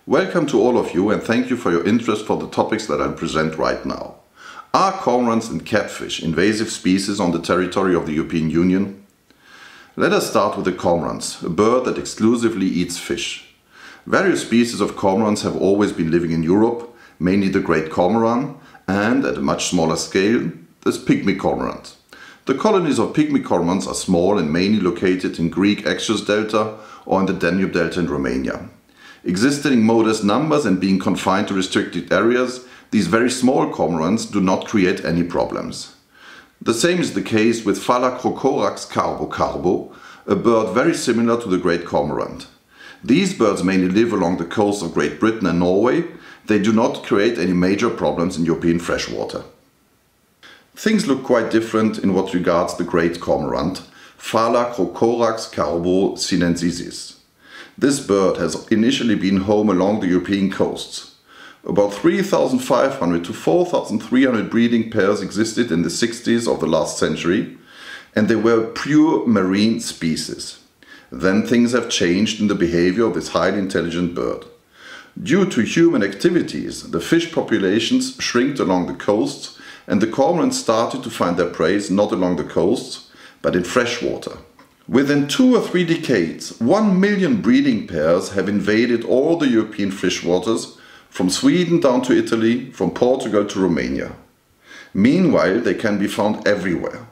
Welcome to all of you and thank you for your interest for the topics that I'll present right now. Are cormorants and catfish invasive species on the territory of the European Union? Let us start with the cormorants, a bird that exclusively eats fish. Various species of cormorants have always been living in Europe, mainly the great cormorant and, at a much smaller scale, this pygmy cormorant. The colonies of pygmy cormorants are small and mainly located in Greek Axios Delta or in the Danube Delta in Romania. Existing in modest numbers and being confined to restricted areas, these very small cormorants do not create any problems. The same is the case with Phalacrocorax carbo, a bird very similar to the great cormorant. These birds mainly live along the coast of Great Britain and Norway. They do not create any major problems in European freshwater. Things look quite different in what regards the great cormorant, Phalacrocorax carbo sinensis. This bird has initially been home along the European coasts. About 3,500 to 4,300 breeding pairs existed in the 60s of the last century, and they were pure marine species. Then things have changed in the behavior of this highly intelligent bird. Due to human activities, the fish populations shrinked along the coasts, and the cormorants started to find their prey not along the coasts, but in freshwater. Within 2 or 3 decades, 1 million breeding pairs have invaded all the European freshwaters, from Sweden down to Italy, from Portugal to Romania. Meanwhile, they can be found everywhere.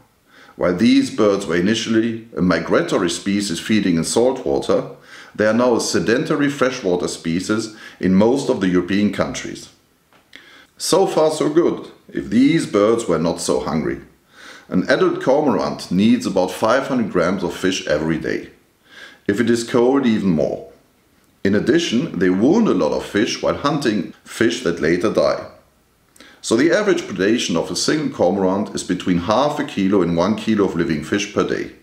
While these birds were initially a migratory species feeding in salt water, they are now a sedentary freshwater species in most of the European countries. So far so good, if these birds were not so hungry. An adult cormorant needs about 500 grams of fish every day. If it is cold, even more. In addition, they wound a lot of fish while hunting fish that later die. So the average predation of a single cormorant is between half a kilo and 1 kilo of living fish per day.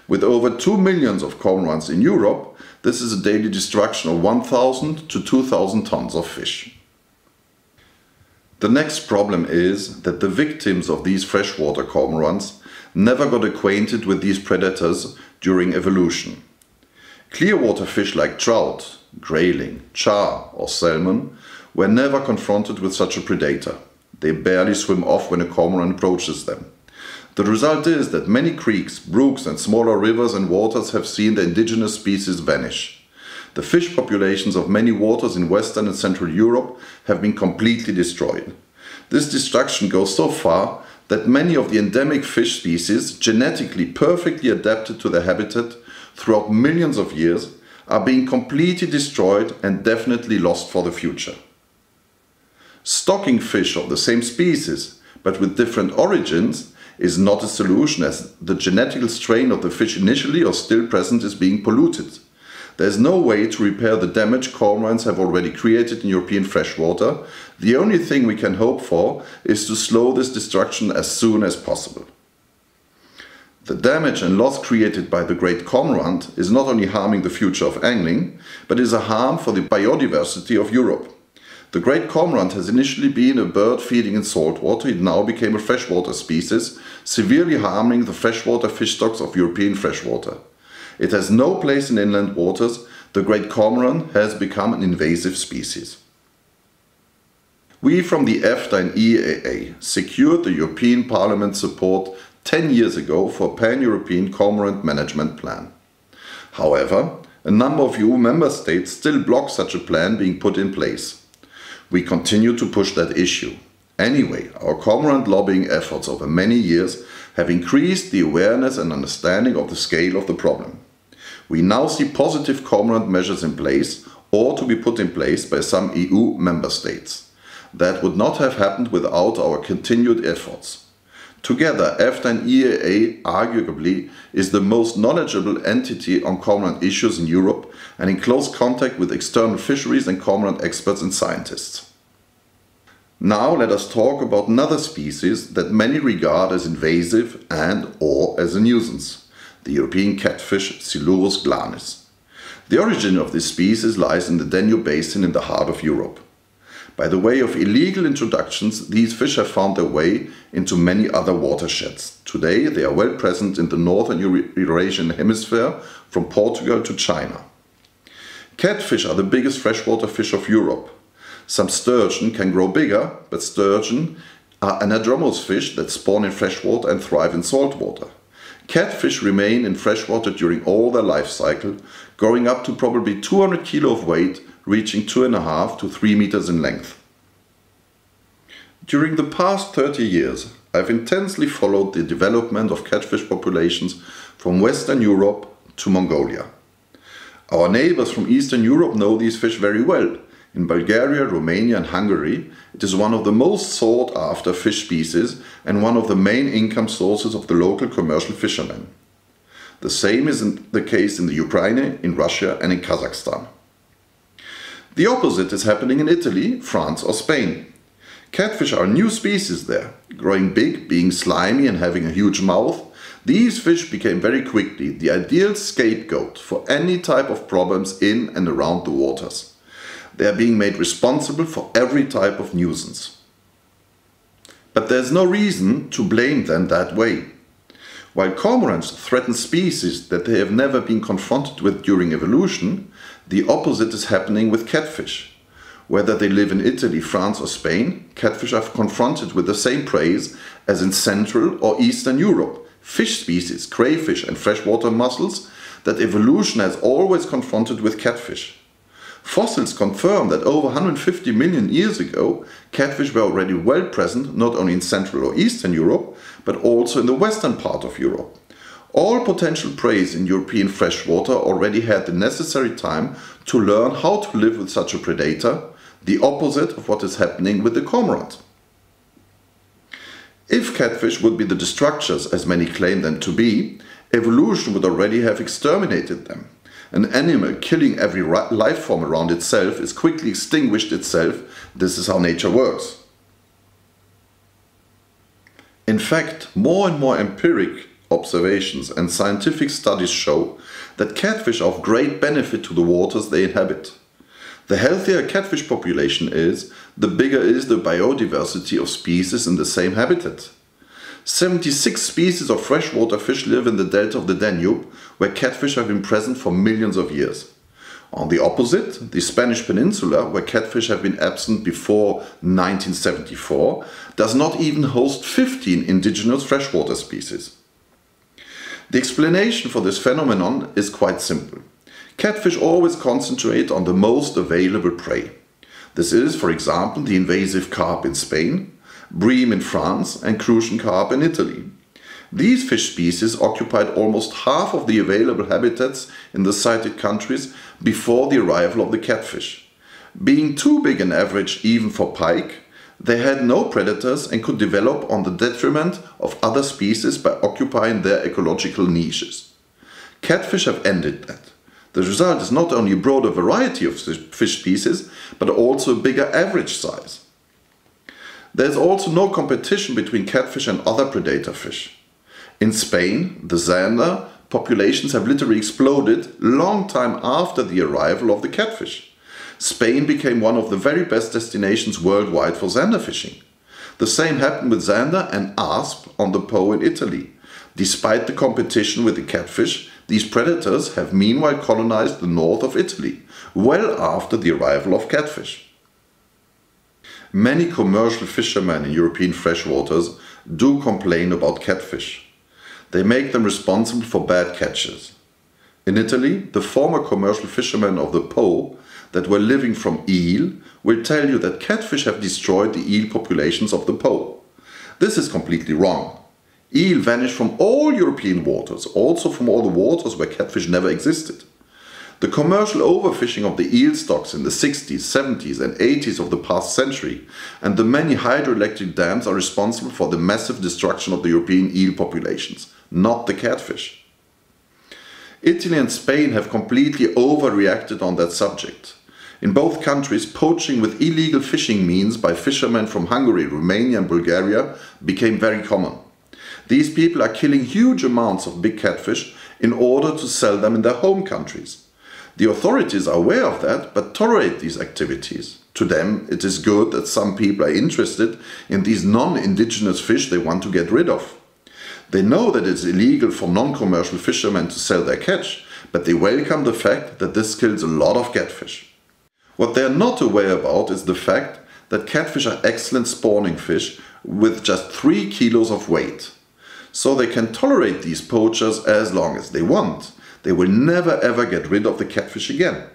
With over 2 million of cormorants in Europe, this is a daily destruction of 1,000 to 2,000 tons of fish. The next problem is that the victims of these freshwater cormorants never got acquainted with these predators during evolution. Clearwater fish like trout, grayling, char or salmon were never confronted with such a predator. They barely swim off when a cormorant approaches them. The result is that many creeks, brooks and smaller rivers and waters have seen the indigenous species vanish. The fish populations of many waters in Western and Central Europe have been completely destroyed. This destruction goes so far that many of the endemic fish species, genetically perfectly adapted to their habitat throughout millions of years, are being completely destroyed and definitely lost for the future. Stocking fish of the same species, but with different origins, is not a solution, as the genetic strain of the fish initially or still present is being polluted. There is no way to repair the damage cormorants have already created in European freshwater. The only thing we can hope for is to slow this destruction as soon as possible. The damage and loss created by the great cormorant is not only harming the future of angling, but is a harm for the biodiversity of Europe. The great cormorant has initially been a bird feeding in saltwater. It now became a freshwater species, severely harming the freshwater fish stocks of European freshwater. It has no place in inland waters. The great cormorant has become an invasive species. We from the EFTA and EEA secured the European Parliament's support 10 years ago for a pan-European cormorant management plan. However, a number of EU member states still block such a plan being put in place. We continue to push that issue. Anyway, our cormorant lobbying efforts over many years have increased the awareness and understanding of the scale of the problem. We now see positive cormorant measures in place or to be put in place by some EU member states. That would not have happened without our continued efforts. Together, EFTA and EEA arguably is the most knowledgeable entity on cormorant issues in Europe and in close contact with external fisheries and cormorant experts and scientists. Now let us talk about another species that many regard as invasive and/or as a nuisance, the European catfish Silurus glanis. The origin of this species lies in the Danube basin in the heart of Europe. By the way of illegal introductions, these fish have found their way into many other watersheds. Today they are well present in the northern Eurasian hemisphere, from Portugal to China. Catfish are the biggest freshwater fish of Europe. Some sturgeon can grow bigger, but sturgeon are anadromous fish that spawn in freshwater and thrive in saltwater. Catfish remain in freshwater during all their life cycle, growing up to probably 200 kg of weight, reaching 2.5 to 3 meters in length. During the past 30 years, I've intensely followed the development of catfish populations from Western Europe to Mongolia. Our neighbors from Eastern Europe know these fish very well. In Bulgaria, Romania and Hungary, it is one of the most sought after fish species and one of the main income sources of the local commercial fishermen. The same is the case in the Ukraine, in Russia and in Kazakhstan. The opposite is happening in Italy, France or Spain. Catfish are a new species there. Growing big, being slimy and having a huge mouth, these fish became very quickly the ideal scapegoat for any type of problems in and around the waters. They are being made responsible for every type of nuisance. But there's no reason to blame them that way. While cormorants threaten species that they have never been confronted with during evolution, the opposite is happening with catfish. Whether they live in Italy, France or Spain, catfish are confronted with the same prey as in Central or Eastern Europe, fish species, crayfish and freshwater mussels that evolution has always confronted with catfish. Fossils confirm that over 150 million years ago, catfish were already well present not only in Central or Eastern Europe, but also in the western part of Europe. All potential prey in European freshwater already had the necessary time to learn how to live with such a predator, the opposite of what is happening with the cormorant. If catfish would be the destructors, as many claim them to be, evolution would already have exterminated them. An animal killing every life form around itself is quickly extinguished itself. This is how nature works. In fact, more and more empiric observations and scientific studies show that catfish are of great benefit to the waters they inhabit. The healthier a catfish population is, the bigger is the biodiversity of species in the same habitat. 76 species of freshwater fish live in the delta of the Danube, where catfish have been present for millions of years. On the opposite, the Spanish Peninsula, where catfish have been absent before 1974, does not even host 15 indigenous freshwater species. The explanation for this phenomenon is quite simple. Catfish always concentrate on the most available prey. This is, for example, the invasive carp in Spain, bream in France and crucian carp in Italy. These fish species occupied almost half of the available habitats in the cited countries before the arrival of the catfish. Being too big an average even for pike, they had no predators and could develop on the detriment of other species by occupying their ecological niches. Catfish have ended that. The result is not only a broader variety of fish species, but also a bigger average size. There is also no competition between catfish and other predator fish. In Spain, the zander populations have literally exploded long time after the arrival of the catfish. Spain became one of the very best destinations worldwide for zander fishing. The same happened with zander and asp on the Po in Italy. Despite the competition with the catfish, these predators have meanwhile colonized the north of Italy, well after the arrival of catfish. Many commercial fishermen in European freshwaters do complain about catfish. They make them responsible for bad catches. In Italy, the former commercial fishermen of the Po that were living from eel will tell you that catfish have destroyed the eel populations of the Po. This is completely wrong. Eel vanished from all European waters, also from all the waters where catfish never existed. The commercial overfishing of the eel stocks in the 60s, 70s and 80s of the past century and the many hydroelectric dams are responsible for the massive destruction of the European eel populations, not the catfish. Italy and Spain have completely overreacted on that subject. In both countries, poaching with illegal fishing means by fishermen from Hungary, Romania and Bulgaria became very common. These people are killing huge amounts of big catfish in order to sell them in their home countries. The authorities are aware of that, but tolerate these activities. To them, it is good that some people are interested in these non-indigenous fish they want to get rid of. They know that it's illegal for non-commercial fishermen to sell their catch, but they welcome the fact that this kills a lot of catfish. What they are not aware about is the fact that catfish are excellent spawning fish with just 3 kilos of weight. So they can tolerate these poachers as long as they want. They will never ever get rid of the catfish again.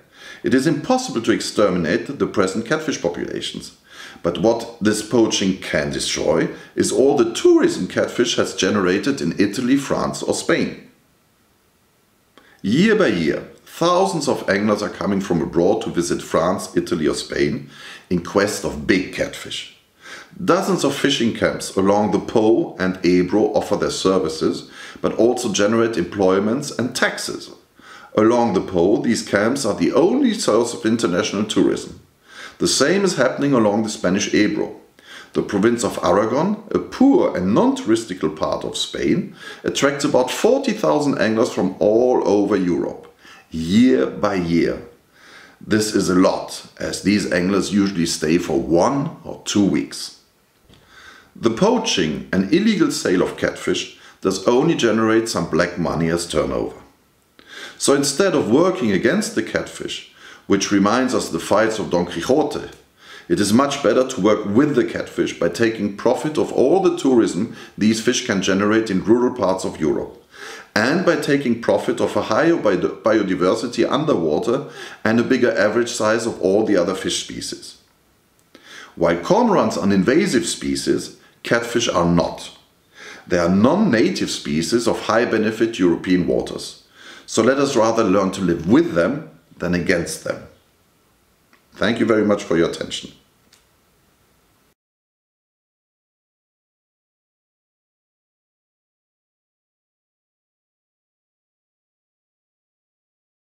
It is impossible to exterminate the present catfish populations. But what this poaching can destroy is all the tourism catfish has generated in Italy, France or Spain. Year by year, thousands of anglers are coming from abroad to visit France, Italy or Spain in quest of big catfish. Dozens of fishing camps along the Po and Ebro offer their services, but also generate employments and taxes. Along the Po, these camps are the only source of international tourism. The same is happening along the Spanish Ebro. The province of Aragon, a poor and non-touristical part of Spain, attracts about 40,000 anglers from all over Europe, year by year. This is a lot, as these anglers usually stay for 1 or 2 weeks. The poaching and illegal sale of catfish does only generate some black money as turnover. So instead of working against the catfish, which reminds us the fights of Don Quixote, it is much better to work with the catfish by taking profit of all the tourism these fish can generate in rural parts of Europe, and by taking profit of a higher biodiversity underwater and a bigger average size of all the other fish species. While cormorants are an invasive species, catfish are not. They are non-native species of high-benefit European waters. So let us rather learn to live with them than against them. Thank you very much for your attention.